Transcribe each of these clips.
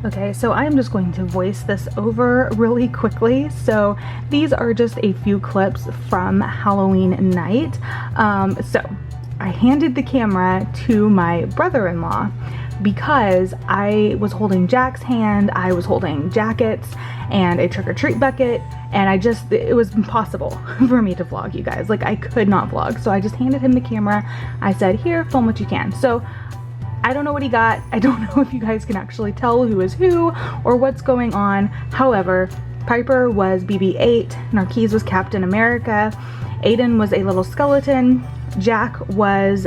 Okay, so I am just going to voice this over really quickly. So these are just a few clips from Halloween night. So I handed the camera to my brother-in-law because I was holding Jack's hand, I was holding jackets and a trick-or-treat bucket, and it was impossible for me to vlog, you guys. Like, I could not vlog. So I just handed him the camera. I said, here, film what you can. So I don't know what he got. I don't know if you guys can actually tell who is who or what's going on. However, Piper was BB-8, Narquise was Captain America, Aiden was a little skeleton, Jack was,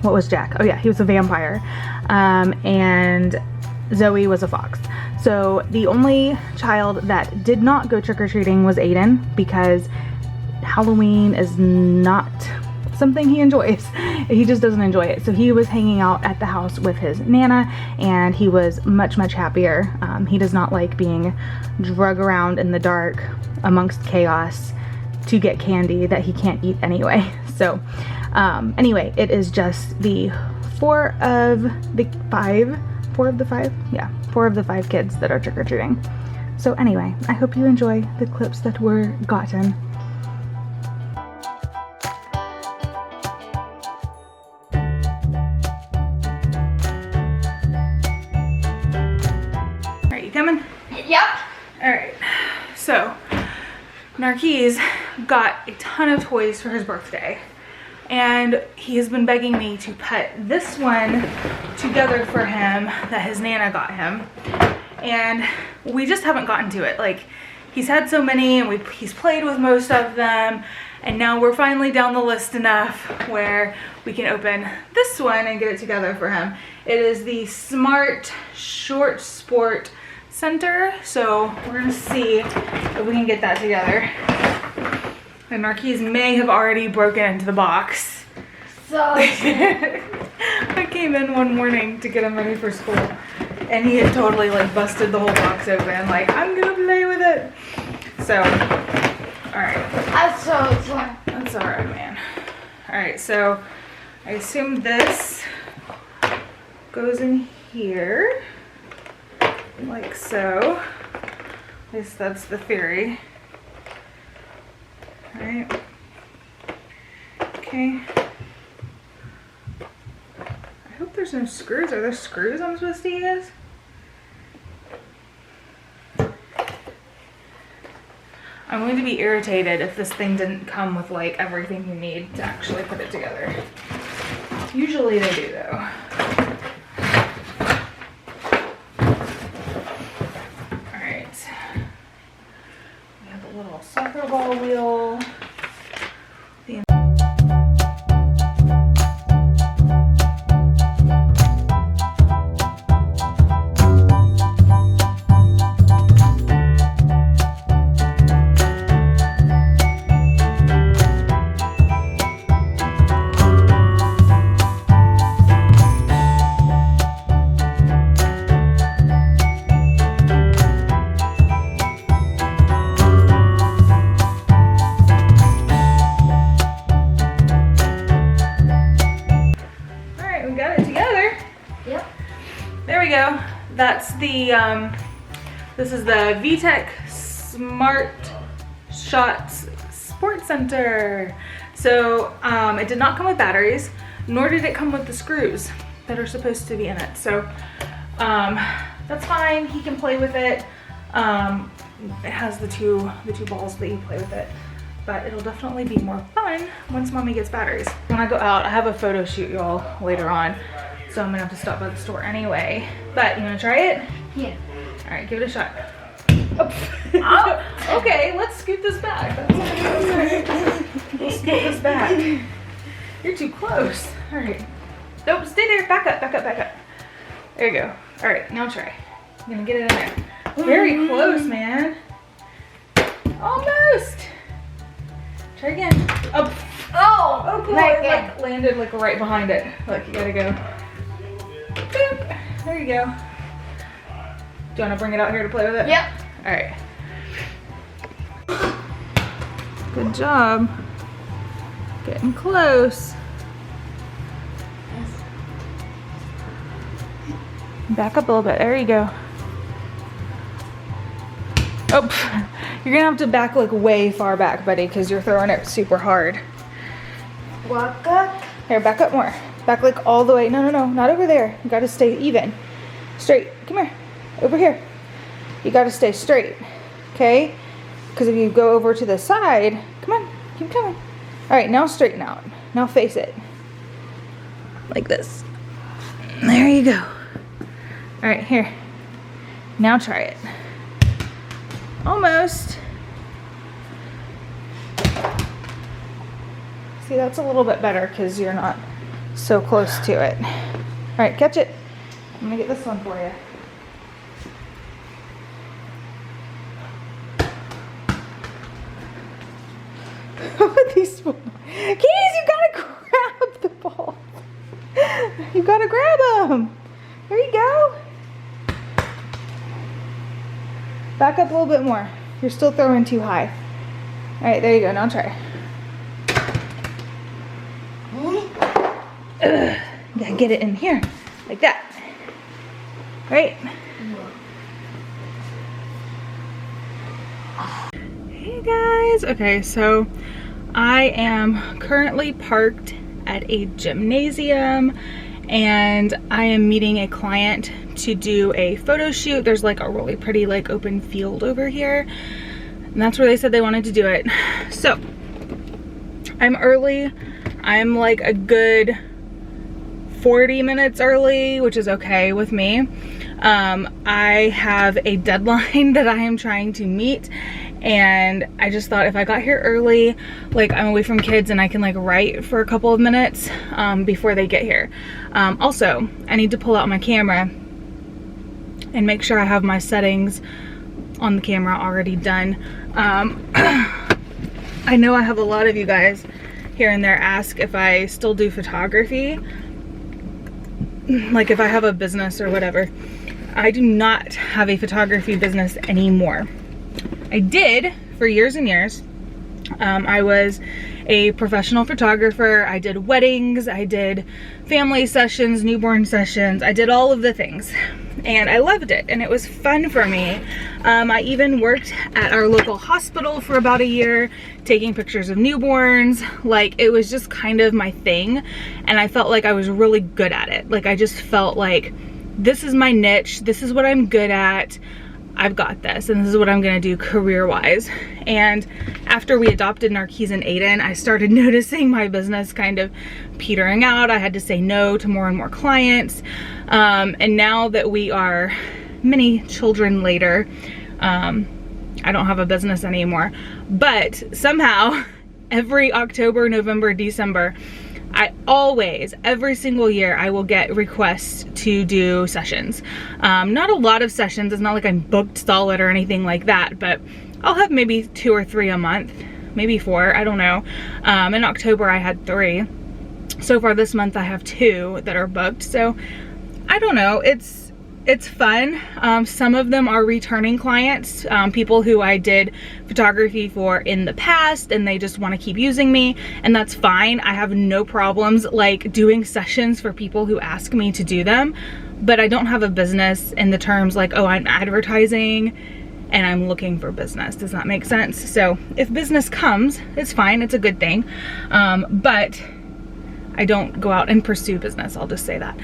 what was Jack? Oh yeah, he was a vampire, and Zoe was a fox. So the only child that did not go trick-or-treating was Aiden, because Halloween is not something he enjoys. He just doesn't enjoy it. So he was hanging out at the house with his Nana, and he was much happier. He does not like being drug around in the dark amongst chaos to get candy that he can't eat anyway. So anyway, it is just the four of the five kids that are trick-or-treating. So anyway, I hope you enjoy the clips that were gotten. Coming? Yep. Alright, so Narquise got a ton of toys for his birthday, and he has been begging me to put this one together for him that his Nana got him, and we just haven't gotten to it. Like, he's had so many and he's played with most of them, and now we're finally down the list enough where we can open this one and get it together for him. It is the Smart Short Sport Center, so we're gonna see if we can get that together. And Narquise may have already broken into the box. So I came in one morning to get him ready for school, and he had totally like busted the whole box open, like, I'm gonna play with it. So, alright. That's so fun. That's alright, man. Alright, so I assume this goes in here. Like so. At least that's the theory. Alright. Okay. I hope there's no screws. Are there screws I'm supposed to use? I'm going to be irritated if this thing didn't come with like everything you need to actually put it together. Usually they do though. Little soccer ball wheel. That's the, this is the VTech Smart Shots Sports Center. So it did not come with batteries, nor did it come with the screws that are supposed to be in it. So that's fine, he can play with it. It has the two balls that you play with it, but it'll definitely be more fun once mommy gets batteries. When I go out, I have a photo shoot, y'all, later on. So I'm gonna have to stop by the store anyway. But you wanna try it? Yeah. All right, give it a shot. Oh. Okay, let's scoot this back. We'll scoot this back. You're too close. All right. Nope, stay there. Back up, back up, back up. There you go. All right, now try. I'm gonna get it in there. Very close, man. Almost. Try again. Oh. Oh boy, like landed like right behind it. Look, you gotta go. Boop. There you go. Do you want to bring it out here to play with it? Yep. All right. Good job. Getting close. Back up a little bit. There you go. Oh, you're gonna have to back like way far back, buddy, because you're throwing it super hard. Walk up. Here, back up more. Back like all the way. No, not over there. You gotta stay even. Straight. Come here. Over here. You gotta stay straight. Okay? Because if you go over to the side, come on, keep coming. All right, now straighten out. Now face it. Like this. There you go. All right, here. Now try it. Almost. See, that's a little bit better because you're not so close to it. All right, catch it. I'm gonna get this one for you. These Keys, you gotta grab the ball. You gotta grab them. There you go. Back up a little bit more. You're still throwing too high. All right, there you go. Now try. Ugh, gotta get it in here, like that. Right? Hey guys. Okay, so I am currently parked at a gymnasium and I am meeting a client to do a photo shoot. There's like a really pretty like open field over here and that's where they said they wanted to do it. So I'm early. I'm like a good 40 minutes early, which is okay with me. I have a deadline that I am trying to meet and I just thought if I got here early, like I'm away from kids and I can like write for a couple of minutes before they get here. Also, I need to pull out my camera and make sure I have my settings on the camera already done. I know I have a lot of you guys here and there ask if I still do photography, like if I have a business or whatever. I do not have a photography business anymore. I did for years and years. I was a professional photographer. I did weddings, I did family sessions, newborn sessions. I did all of the things and I loved it and it was fun for me. I even worked at our local hospital for about a year taking pictures of newborns. Like it was just kind of my thing and I felt like I was really good at it. Like I just felt like this is my niche, this is what I'm good at. I've got this and this is what I'm gonna do career-wise. And after we adopted Narquise and Aiden, I started noticing my business kind of petering out. I had to say no to more and more clients. And now that we are many children later, I don't have a business anymore. But somehow every October, November, December, I always, every single year, I will get requests to do sessions. Not a lot of sessions. It's not like I'm booked solid or anything like that, but I'll have maybe 2 or 3 a month, maybe 4, I don't know. In October, I had 3. So far this month, I have 2 that are booked. So I don't know, it's fun. Some of them are returning clients, people who I did photography for in the past and they just want to keep using me, and that's fine. I have no problems like doing sessions for people who ask me to do them, but I don't have a business in the terms like, oh, I'm advertising and I'm looking for business. Does that make sense? So if business comes, it's fine, it's a good thing, but I don't go out and pursue business, I'll just say that.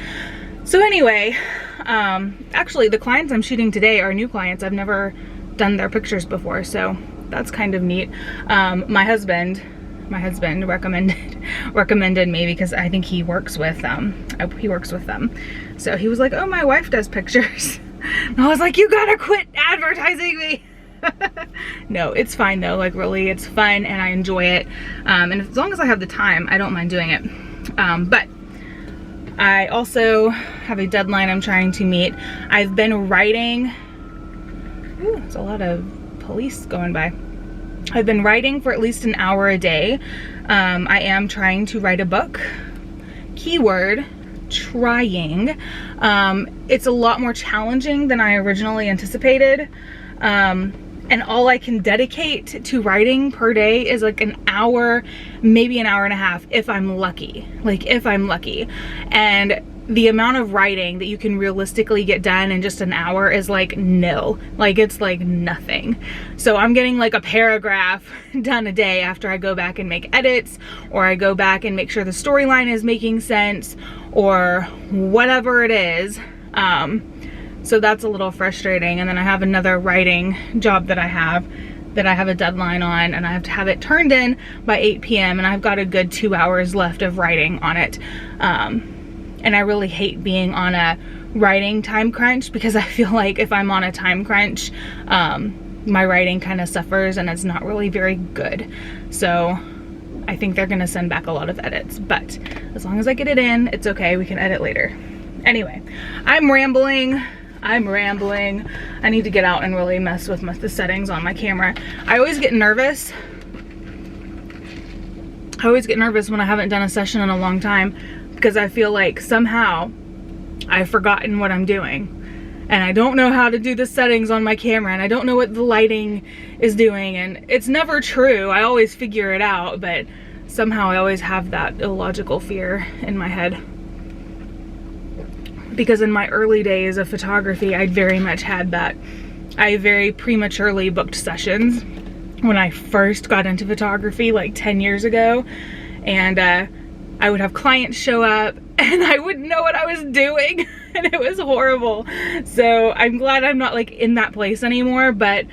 So anyway, actually the clients I'm shooting today are new clients. I've never done their pictures before, so that's kind of neat. My husband recommended me because I think he works with them. So he was like, oh, my wife does pictures. And I was like, you gotta quit advertising me. No, it's fine though. Like really, it's fun and I enjoy it. And as long as I have the time, I don't mind doing it. But I also have a deadline I'm trying to meet. I've been writing, ooh, there's a lot of police going by. I've been writing for at least an hour a day. I am trying to write a book. Keyword, trying. It's a lot more challenging than I originally anticipated. And all I can dedicate to writing per day is like an hour, maybe an hour and a half if I'm lucky. Like if I'm lucky. And the amount of writing that you can realistically get done in just an hour is like nil. Like it's like nothing. So I'm getting like a paragraph done a day after I go back and make edits, or I go back and make sure the storyline is making sense, or whatever it is. So that's a little frustrating. And then I have another writing job that I have a deadline on, and I have to have it turned in by 8 p.m. and I've got a good 2 hours left of writing on it. And I really hate being on a writing time crunch, because I feel like if I'm on a time crunch, my writing kind of suffers and it's not really very good. So I think they're gonna send back a lot of edits, but as long as I get it in, it's okay, we can edit later. Anyway, I'm rambling. I need to get out and really mess with the settings on my camera. I always get nervous when I haven't done a session in a long time, because I feel like somehow I've forgotten what I'm doing, and I don't know how to do the settings on my camera, and I don't know what the lighting is doing, and it's never true. I always figure it out, but somehow I always have that illogical fear in my head. Because in my early days of photography, I very much had that. I very prematurely booked sessions when I first got into photography like 10 years ago, and I would have clients show up and I wouldn't know what I was doing and it was horrible. So I'm glad I'm not like in that place anymore, but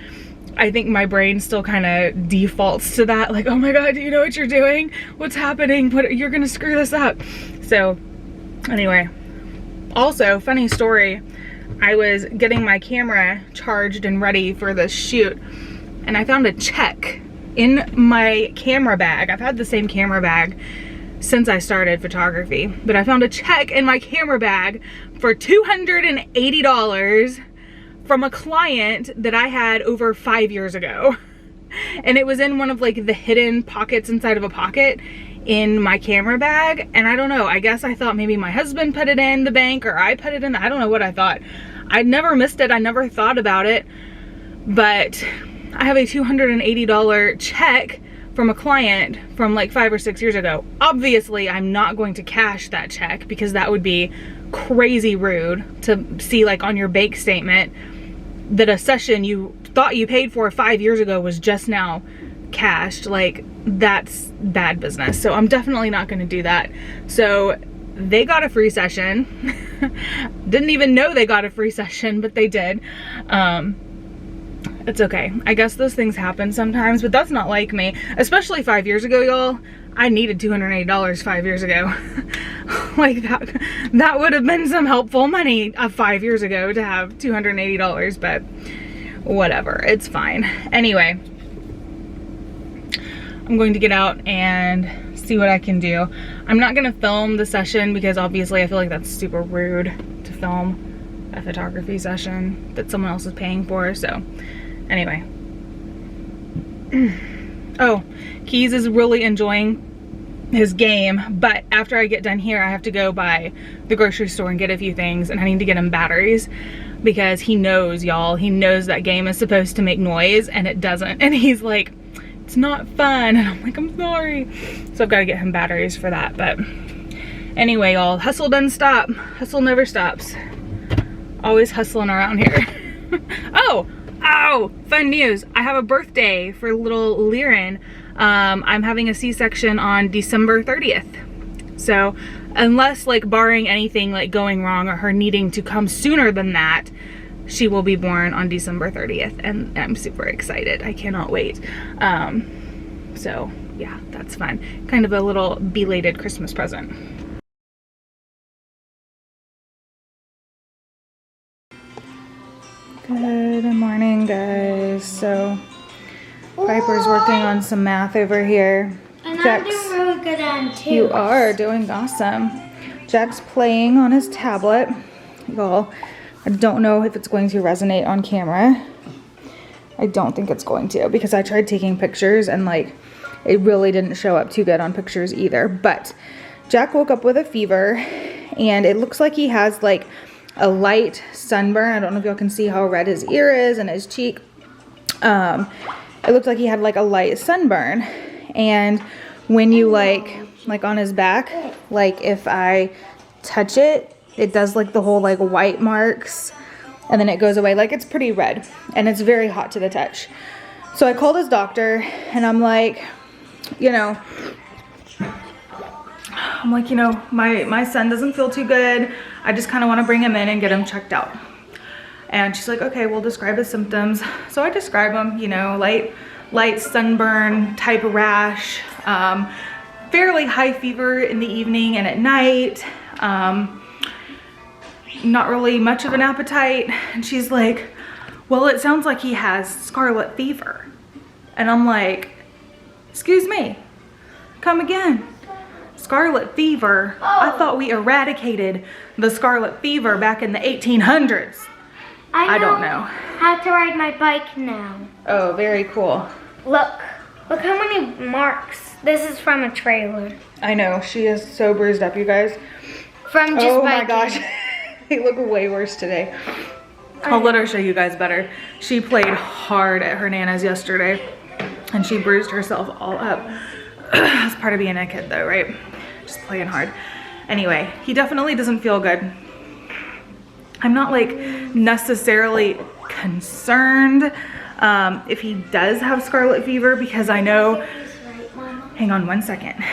I think my brain still kind of defaults to that, like, oh my god, do you know what you're doing? What's happening? You're gonna screw this up. So anyway, also funny story, I was getting my camera charged and ready for this shoot, and I found a check in my camera bag. I've had the same camera bag since I started photography, but I found a check in my camera bag for $280 from a client that I had over 5 years ago. And it was in one of like the hidden pockets inside of a pocket in my camera bag. And I don't know, I guess I thought maybe my husband put it in the bank, or I put it in, I don't know what I thought. I never missed it, I never thought about it, but I have a $280 check from a client from like 5 or 6 years ago. Obviously, I'm not going to cash that check, because that would be crazy rude to see like on your bank statement that a session you thought you paid for 5 years ago was just now cashed. Like, that's bad business. So I'm definitely not going to do that. So they got a free session. Didn't even know they got a free session, but they did. It's okay. I guess those things happen sometimes, but that's not like me. Especially 5 years ago, y'all. I needed $280 5 years ago. Like that would have been some helpful money 5 years ago to have $280, but whatever, it's fine. Anyway, I'm going to get out and see what I can do. I'm not gonna film the session because obviously I feel like that's super rude to film a photography session that someone else is paying for, so anyway. Oh, Keys is really enjoying his game, but after I get done here, I have to go by the grocery store and get a few things, and I need to get him batteries, because he knows, y'all, he knows that game is supposed to make noise and it doesn't, and he's like, it's not fun, and I'm like, I'm sorry. So I've got to get him batteries for that. But anyway, y'all, hustle doesn't stop. Hustle never stops. Always hustling around here. Oh, fun news. I have a birthday for little Liren. I'm having a C-section on December 30th. So unless like barring anything like going wrong or her needing to come sooner than that, she will be born on December 30th, and I'm super excited. I cannot wait. So yeah, that's fun. Kind of a little belated Christmas present. Good morning, guys. So Piper's working on some math over here. And I'm doing really good at it too. You are doing awesome. Jack's playing on his tablet. Y'all, I don't know if it's going to resonate on camera. I don't think it's going to, because I tried taking pictures and like it really didn't show up too good on pictures either. But Jack woke up with a fever, and it looks like he has like a light sunburn. I don't know if y'all can see how red his ear is and his cheek. It looks like he had like a light sunburn, and when you like on his back, like if I touch it, it does like the whole like white marks and then it goes away. Like it's pretty red and it's very hot to the touch. So I called his doctor and I'm like, you know, my son doesn't feel too good. I just kind of want to bring him in and get him checked out. And she's like, okay, we'll describe the symptoms. So I describe them, you know, light sunburn type of rash, fairly high fever in the evening and at night, not really much of an appetite. And she's like, well, it sounds like he has scarlet fever. And I'm like, excuse me, come again. Scarlet fever? I thought we eradicated the scarlet fever back in the 1800s. I don't know. How to ride my bike now. Oh, very cool. Look how many marks. This is from a trailer. I know, she is so bruised up, you guys. From just oh biking. my gosh, they look way worse today. I'll let her show you guys better. She played hard at her Nana's yesterday and she bruised herself all up. That's part of being a kid though, right? Just playing hard. Anyway, he definitely doesn't feel good. I'm not like necessarily concerned if he does have scarlet fever because I know, hang on one second,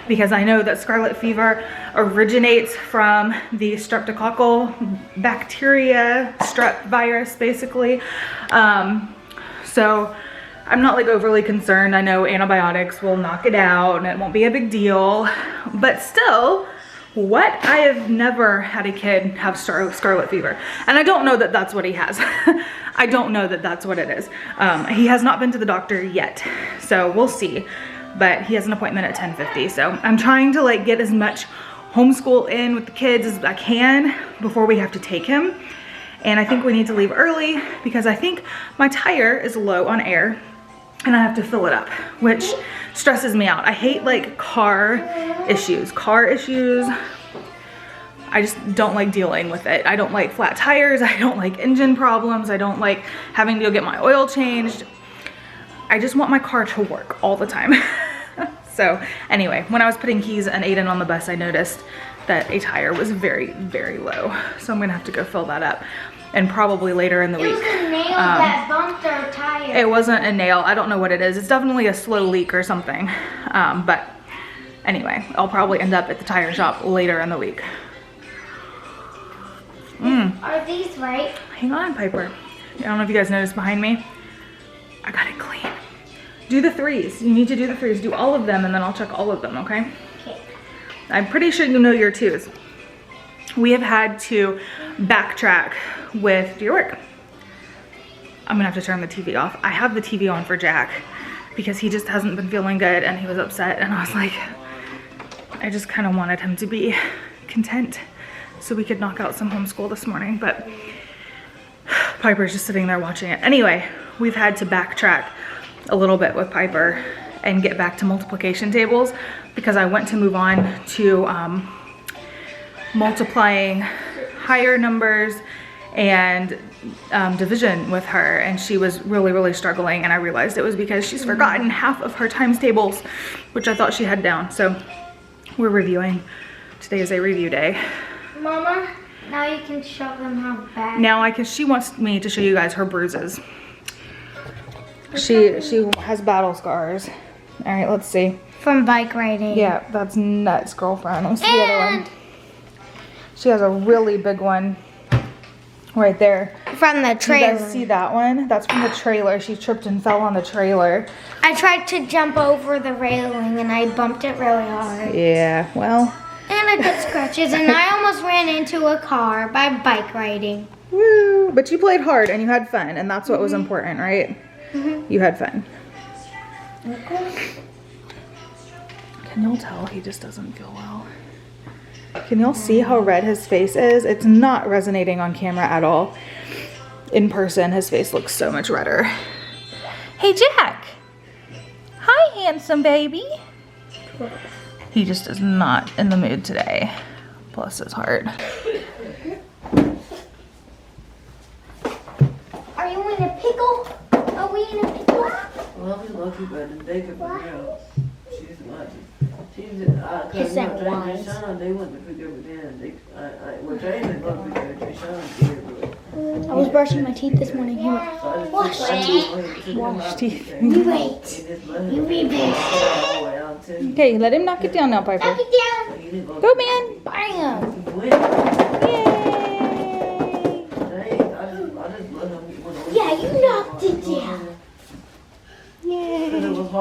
because I know that scarlet fever originates from the streptococcal bacteria, strep virus basically. So I'm not like overly concerned. I know antibiotics will knock it out and it won't be a big deal, but still, what? I have never had a kid have scarlet fever. And I don't know that that's what he has. I don't know that that's what it is. He has not been to the doctor yet, so we'll see. But he has an appointment at 10:50. So I'm trying to like get as much homeschool in with the kids as I can before we have to take him. And I think we need to leave early because I think my tire is low on air and I have to fill it up, which stresses me out. I hate like car issues. I just don't like dealing with it. I don't like flat tires. I don't like engine problems. I don't like having to go get my oil changed. I just want my car to work all the time. So anyway, when I was putting Keys and Aiden on the bus, I noticed that a tire was very, very low. So I'm gonna have to go fill that up. And probably later in the week. It was a nail that bumped our tire. It wasn't a nail. I don't know what it is. It's definitely a slow leak or something. But anyway, I'll probably end up at the tire shop later in the week. Are these right? Hang on, Piper. I don't know if you guys noticed behind me. I got it clean. Do the threes. You need to do the threes. Do all of them and then I'll check all of them, okay? Okay. I'm pretty sure you know your twos. We have had to backtrack with your work. I'm gonna have to turn the TV off. I have the TV on for Jack because he just hasn't been feeling good and he was upset and I was like, I just kind of wanted him to be content so we could knock out some homeschool this morning, but Piper's just sitting there watching it. Anyway, we've had to backtrack a little bit with Piper and get back to multiplication tables because I went to move on to multiplying higher numbers and division with her, and she was really struggling, and I realized it was because she's forgotten half of her times tables, which I thought she had down. So we're reviewing. Today is a review day. Mama, now you can show them how bad. Now she wants me to show you guys her bruises. She has battle scars. All right, let's see. From bike riding. Yeah, that's nuts, girlfriend. Let's see the other one. She has a really big one right there. From the trailer. You guys see that one? That's from the trailer. She tripped and fell on the trailer. I tried to jump over the railing and I bumped it really hard. Yeah, well. And I got scratches and I almost ran into a car by bike riding. Woo! But you played hard and you had fun, and that's what was important, right? You had fun. Can y'all tell he just doesn't feel well? Can y'all see how red his face is? It's not resonating on camera at all. In person, his face looks so much redder. Hey, Jack. Hi, handsome baby. He just is not in the mood today. Bless his heart. Are you in a pickle? Are we in a pickle? Well, he's lucky, but they could find out. She's lucky. His scent was. I was brushing my teeth this morning. He went, wash your teeth. Wash teeth. You wait. You be big. Okay, let him knock it down now, Piper. Knock it down. Go, man. Bam. Yay. Yeah, you knocked it down. Yay.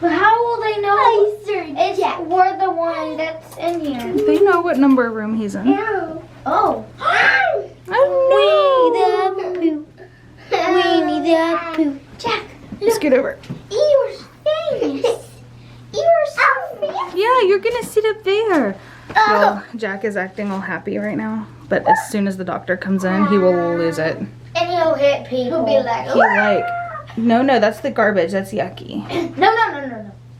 But how will they know we're the one that's in here? They know what number room he's in. Oh. Oh, Winnie the Pooh. Winnie the Pooh. Jack, Let's get over. Eeyore's famous. Eeyore's so famous. Yeah, you're gonna sit up there. Well, Jack is acting all happy right now, but as soon as the doctor comes in, he will lose it. And he'll hit people. He'll be like, No, that's the garbage. That's yucky. No.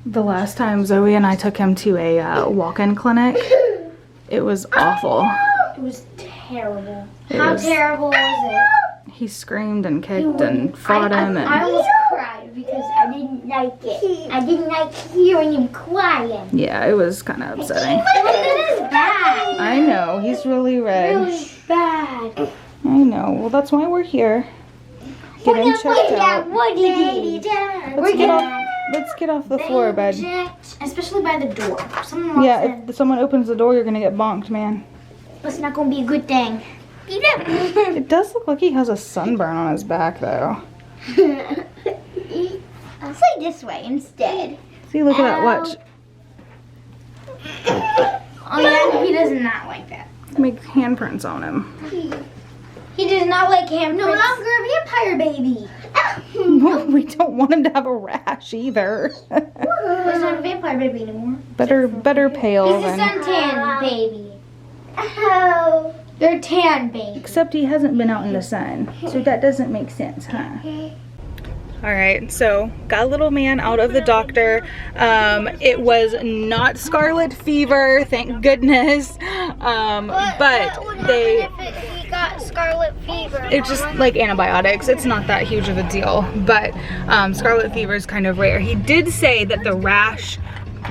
The last time Zoe and I took him to a walk-in clinic, it was awful. It was terrible. How terrible was it? He screamed and kicked and fought him. I almost cried because I didn't like it. I didn't like hearing him crying. Yeah, it was kind of upsetting. It is bad. I know, he's really red. Really bad. I know. Well, that's why we're here. Get him checked out. What did he do? Let's get off the floor, bud. Especially by the door. Someone walks Yeah, in. if someone opens the door, you're gonna get bonked, man. That's not gonna be a good thing. It does look like he has a sunburn on his back, though. I'll say this way instead. See, look at that. Watch. Oh yeah, he does not like that. Make handprints on him. He does not like him. No longer a vampire baby. We don't want him to have a rash either. He's not a vampire baby anymore. better pale He's a than. suntan baby. Oh. They're tan babies. Except he hasn't been out in the sun, so that doesn't make sense, huh? All right, so got little man out of the doctor. It was not scarlet fever, thank goodness. But they. He got scarlet fever. It's just like antibiotics. It's not that huge of a deal, but scarlet fever is kind of rare. He did say that the rash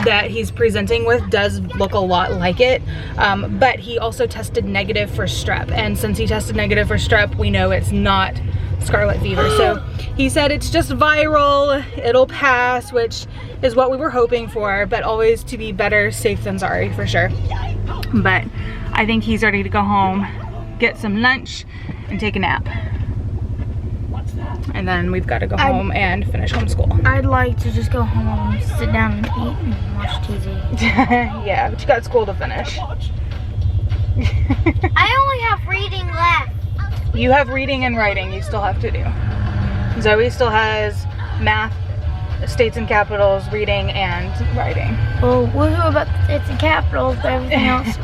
that he's presenting with does look a lot like it, but he also tested negative for strep, and since he tested negative for strep, we know it's not scarlet fever. So he said it's just viral, it'll pass, which is what we were hoping for, but always to be better safe than sorry, for sure. But I think he's ready to go home, get some lunch, and take a nap. And then we've got to go home and finish homeschool. I'd like to just go home, sit down and eat and watch TV. Yeah, but you got school to finish. I only have reading left. You have reading and writing you still have to do. Zoe still has math, states and capitals, reading, and writing. Well, woohoo about the states and capitals, but everything else.